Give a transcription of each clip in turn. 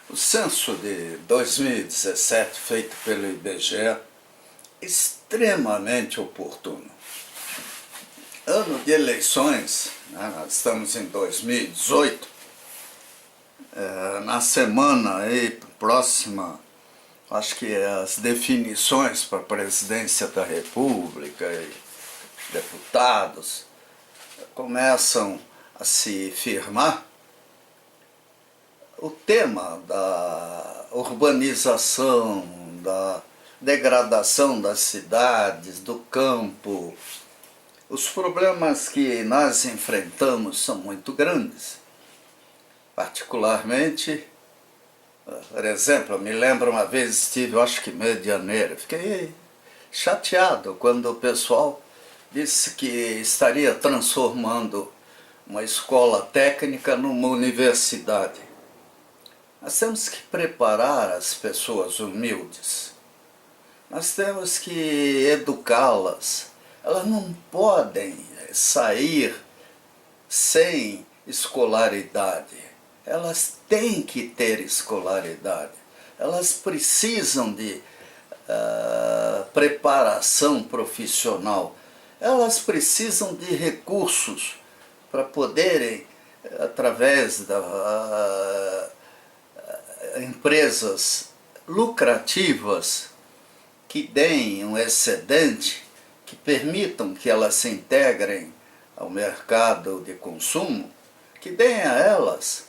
O censo de 2017, feito pelo IBGE, é extremamente oportuno. Ano de eleições, né, nós estamos em 2018, na semana aí próxima, acho que as definições para a presidência da República e deputados começam a se firmar. O tema da urbanização, da degradação das cidades, do campo, os problemas que nós enfrentamos são muito grandes. Particularmente, por exemplo, eu me lembro uma vez estive, eu acho que em Medianeira, fiquei chateado quando o pessoal disse que estaria transformando uma escola técnica numa universidade. Nós temos que preparar as pessoas humildes. Nós temos que educá-las. Elas não podem sair sem escolaridade. Elas têm que ter escolaridade. Elas precisam de preparação profissional. Elas precisam de recursos para poderem, através da empresas lucrativas que deem um excedente, que permitam que elas se integrem ao mercado de consumo, que deem a elas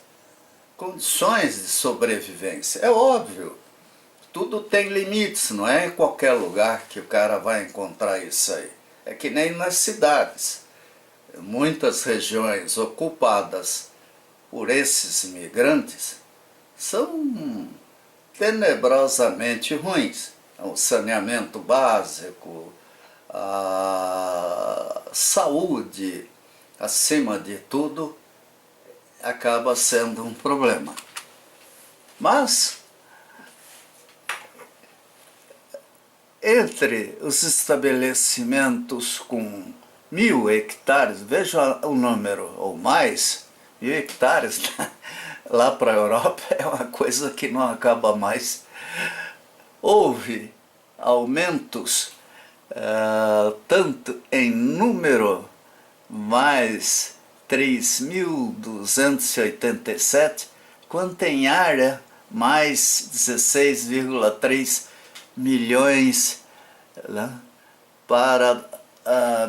condições de sobrevivência. É óbvio, tudo tem limites, não é em qualquer lugar que o cara vai encontrar isso aí. É que nem nas cidades. Muitas regiões ocupadas por esses imigrantes são tenebrosamente ruins. O saneamento básico, a saúde, acima de tudo, acaba sendo um problema. Mas, entre os estabelecimentos com 1.000 hectares, veja o número ou mais, 1.000 hectares, lá para a Europa é uma coisa que não acaba mais. Houve aumentos, tanto em número, mais 3.287, quanto em área, mais 16,3 milhões, né, para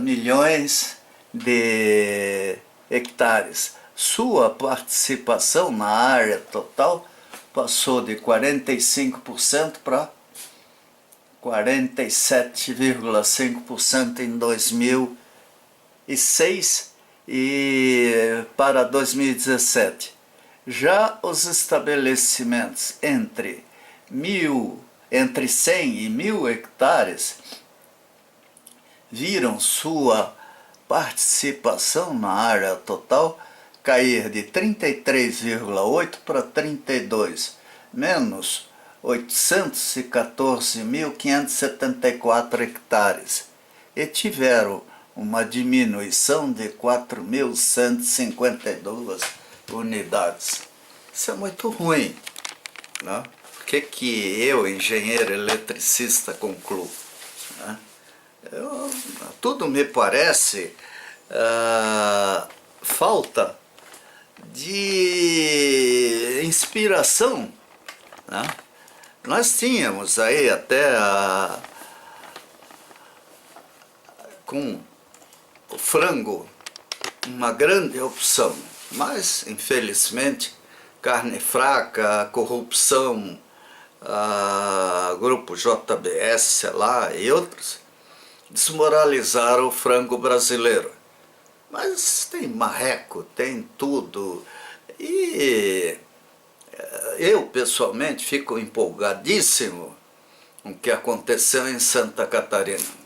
milhões de hectares. Sua participação na área total passou de 45% para 47,5% em 2006 e para 2017. Já os estabelecimentos entre 100 e 1.000 hectares viram sua participação na área total cair de 33,8 para 32, menos 814.574 hectares, e tiveram uma diminuição de 4.152 unidades. Isso é muito ruim, né? O que eu, engenheiro eletricista, concluo? Né? Tudo me parece falta de inspiração, né? Nós tínhamos aí até com o frango uma grande opção, mas infelizmente carne fraca, corrupção, grupo JBS, sei lá, e outros desmoralizaram o frango brasileiro. Mas tem marreco, tem tudo, e eu pessoalmente fico empolgadíssimo com o que aconteceu em Santa Catarina.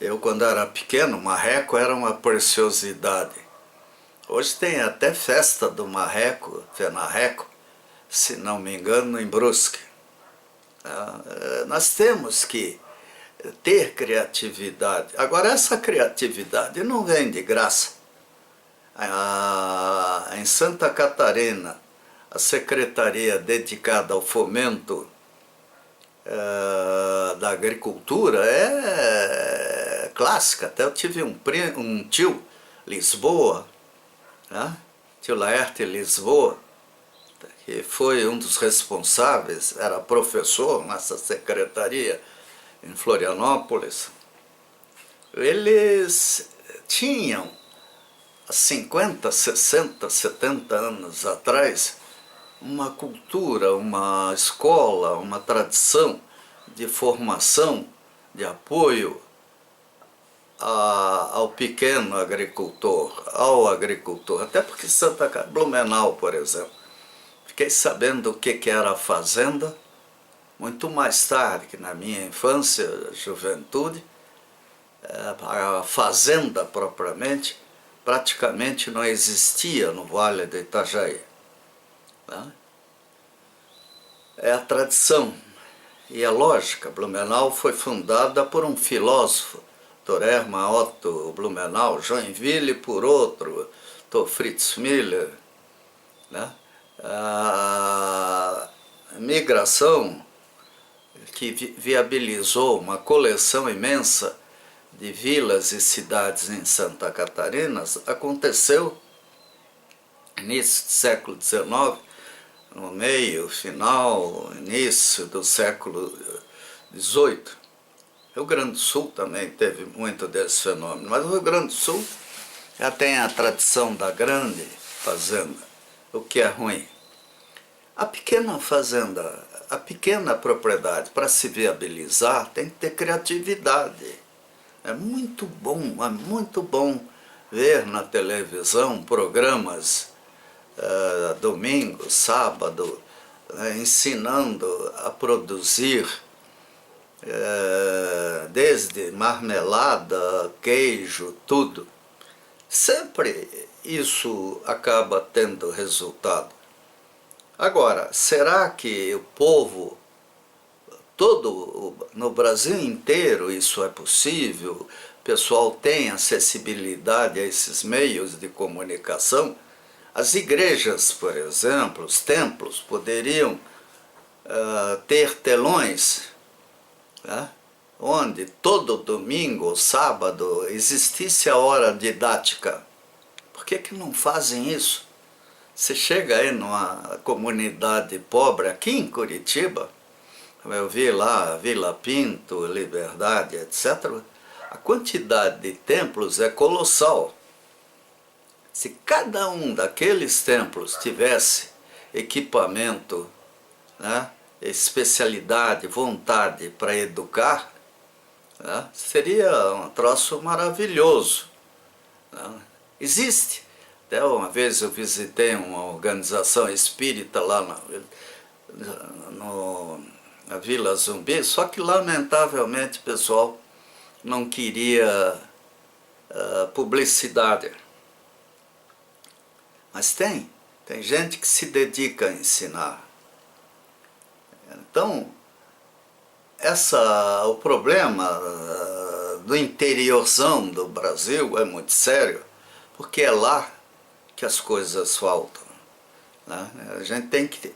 Eu, quando era pequeno, marreco era uma preciosidade. Hoje tem até festa do marreco, fenarreco, se não me engano, em Brusque. Nós temos que ter criatividade. Agora, essa criatividade não vem de graça. Em Santa Catarina, a secretaria dedicada ao fomento da agricultura é clássica. Até eu tive um tio, Lisboa, né? Tio Laerte Lisboa, que foi um dos responsáveis, era professor nessa secretaria em Florianópolis. Eles tinham, há 50, 60, 70 anos atrás, uma cultura, uma escola, uma tradição de formação, de apoio ao pequeno agricultor, ao agricultor. Até porque Blumenau, por exemplo, fiquei sabendo o que era a fazenda muito mais tarde, que na minha infância, juventude. A fazenda propriamente praticamente não existia no Vale do Itajaí. É a tradição e a lógica. Blumenau foi fundada por um filósofo, Dr. Hermann Otto Blumenau, Joinville por outro, Dr. Fritz Müller, né? A migração que viabilizou uma coleção imensa de vilas e cidades em Santa Catarina aconteceu início do século XIX, no meio, final, início do século XVIII. Rio Grande do Sul também teve muito desse fenômeno, mas o Rio Grande do Sul já tem a tradição da grande fazenda, o que é ruim. A pequena fazenda, a pequena propriedade, para se viabilizar, tem que ter criatividade. É muito bom ver na televisão programas domingo, sábado, ensinando a produzir desde marmelada, queijo, tudo. Sempre isso acaba tendo resultado. Agora, será que o povo todo, no Brasil inteiro isso é possível? O pessoal tem acessibilidade a esses meios de comunicação? As igrejas, por exemplo, os templos poderiam ter telões, né, onde todo domingo ou sábado existisse a hora didática. Por que não fazem isso? Você chega aí numa comunidade pobre aqui em Curitiba, eu vi lá Vila Pinto, Liberdade, etc. A quantidade de templos é colossal. Se cada um daqueles templos tivesse equipamento, né, especialidade, vontade para educar, né, seria um troço maravilhoso. Né? Existe. Até uma vez eu visitei uma organização espírita lá na Vila Zumbi, só que lamentavelmente o pessoal não queria publicidade. Mas tem gente que se dedica a ensinar. Então, o problema do interiorzão do Brasil é muito sério, porque é lá que as coisas faltam. Né? A gente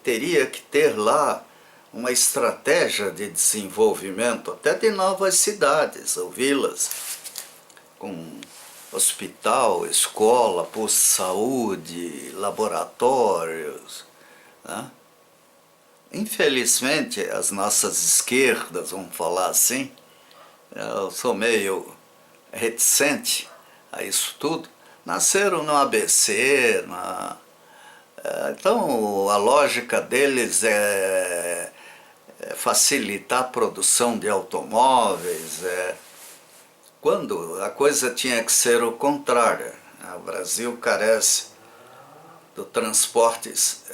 teria que ter lá uma estratégia de desenvolvimento até de novas cidades ou vilas, com hospital, escola, posto de saúde, laboratórios. Né? Infelizmente, as nossas esquerdas, vamos falar assim, eu sou meio reticente a isso tudo, nasceram no ABC, então a lógica deles é facilitar a produção de automóveis, quando a coisa tinha que ser o contrário. O Brasil carece de transportes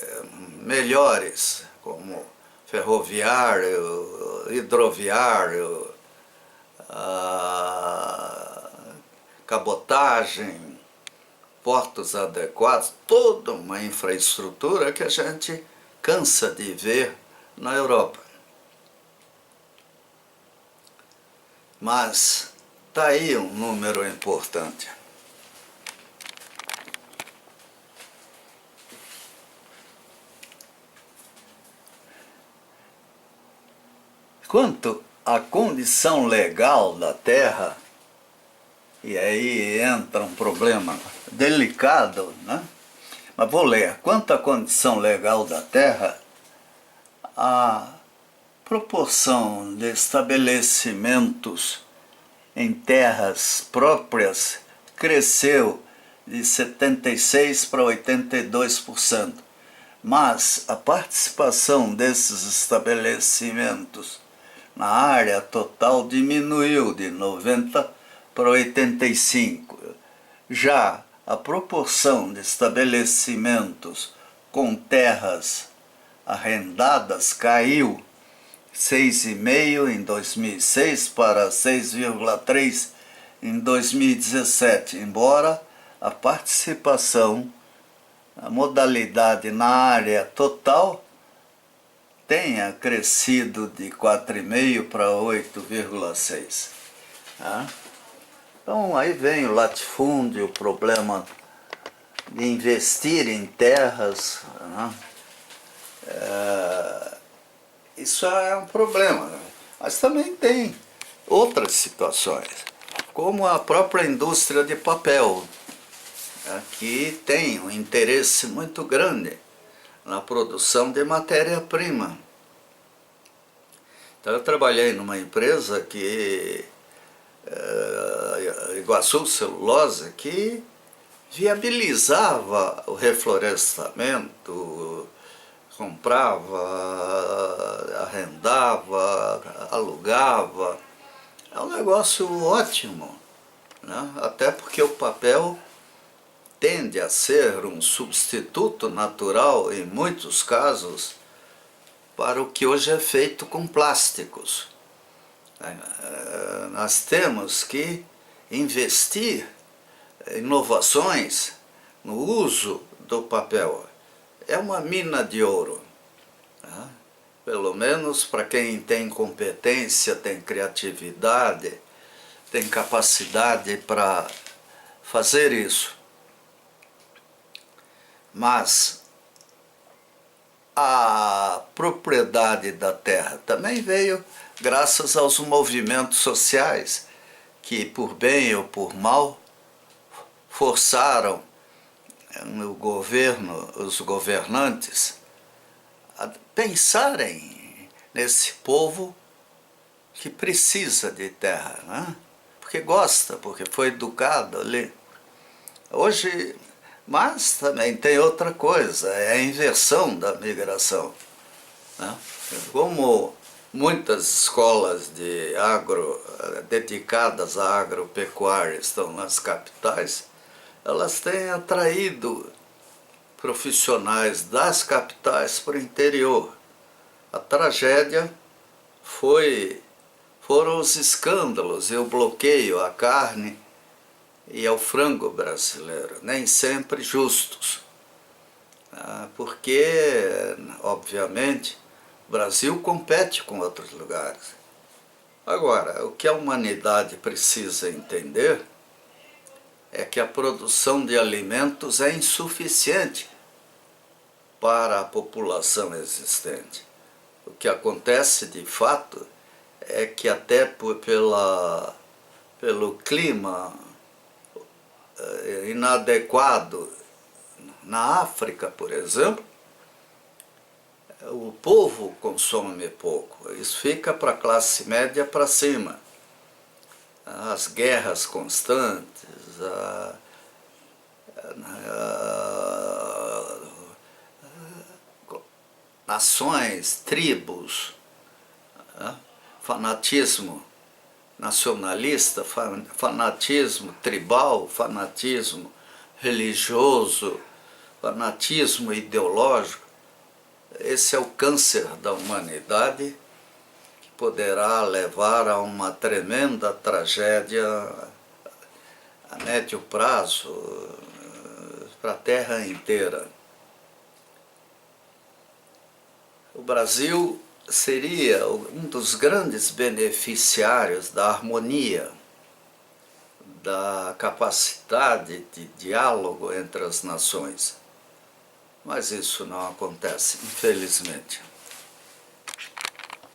melhores, como ferroviário, hidroviário, cabotagem, portos adequados, toda uma infraestrutura que a gente cansa de ver na Europa. Mas está aí um número importante. quanto à condição legal da terra, e aí entra um problema delicado, né? Mas vou ler. Quanto à condição legal da terra, a proporção de estabelecimentos em terras próprias cresceu de 76% para 82%, mas a participação desses estabelecimentos na área total diminuiu de 90% para 85%. Já a proporção de estabelecimentos com terras arrendadas caiu 6,5% em 2006 para 6,3% em 2017, embora a participação, a modalidade na área total tenha crescido de 4,5% para 8,6%. Tá? Então aí vem o latifúndio, o problema de investir em terras, né? Isso é um problema, né? Mas também tem outras situações, como a própria indústria de papel, né, que tem um interesse muito grande na produção de matéria-prima. Então eu trabalhei numa empresa que Iguaçu Celulose, que viabilizava o reflorestamento, comprava, arrendava, alugava. É um negócio ótimo, né? Até porque o papel tende a ser um substituto natural, em muitos casos, para o que hoje é feito com plásticos. Nós temos que investir em inovações no uso do papel. É uma mina de ouro, né? Pelo menos para quem tem competência, tem criatividade, tem capacidade para fazer isso. Mas a propriedade da terra também veio graças aos movimentos sociais que, por bem ou por mal, forçaram o governo, os governantes, a pensarem nesse povo que precisa de terra, né? Porque gosta, porque foi educado ali. Hoje, mas também tem outra coisa, é a inversão da migração, né? Como muitas escolas de dedicadas à agropecuária estão nas capitais, elas têm atraído profissionais das capitais para o interior. A tragédia foram os escândalos e o bloqueio à carne e ao frango brasileiro, nem sempre justos, porque, obviamente, o Brasil compete com outros lugares. Agora, o que a humanidade precisa entender é que a produção de alimentos é insuficiente para a população existente. O que acontece de fato é que até pelo clima inadequado na África, por exemplo, o povo consome pouco. Isso fica para a classe média para cima. As guerras constantes, nações, tribos, fanatismo nacionalista, fanatismo tribal, fanatismo religioso, fanatismo ideológico. Esse é o câncer da humanidade que poderá levar a uma tremenda tragédia a médio prazo para a Terra inteira. O Brasil seria um dos grandes beneficiários da harmonia, da capacidade de diálogo entre as nações. Mas isso não acontece, infelizmente.